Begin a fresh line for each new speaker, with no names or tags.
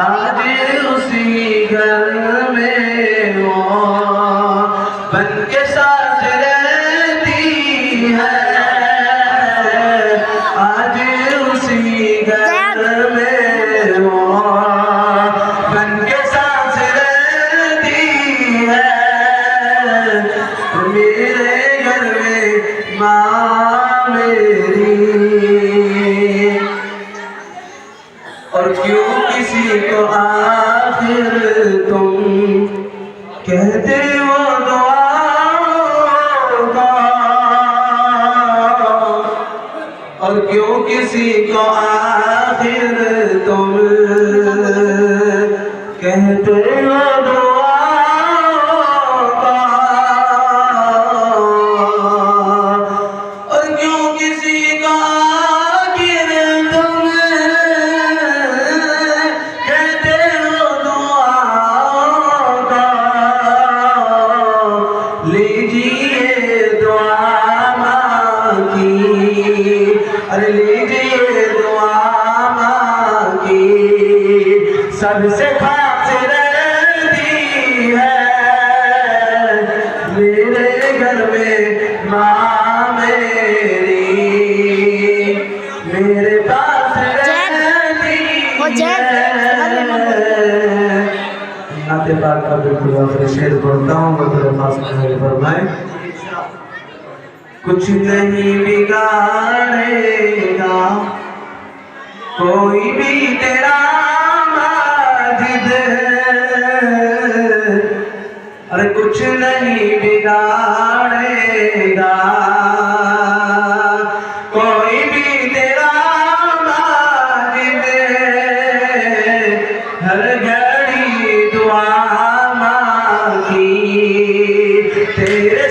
आज उसी घर में वो बन के साथ रहती है। आज उसी घर में वो बन के साथ रहती है। मेरे घर में माँ मेरी। और क्यों किसी को आखिर तुम कहते हो दुआओं का। और क्यों किसी को आखिर तुम कहते हो दुआओं का। और क्यों किसी को आखिर तुम कहते हो दुआओं का। लीजिए दुआ माँ की, अरे लीजिए दुआ माँ की, सबसे खास रहती है। मेरे घर में माँ मेरी मेरे पास रहती है। नाते पाक का बिल्कुल आखिरी शेर बोलता हूँ, मतलब खास में फरमाए। कुछ नहीं बिगाड़ेगा कोई भी तेरा माजिद। अरे कुछ नहीं बिगाड़ेगा कोई भी तेरा माजिद। हर घड़ी दुआ मांगी तेरे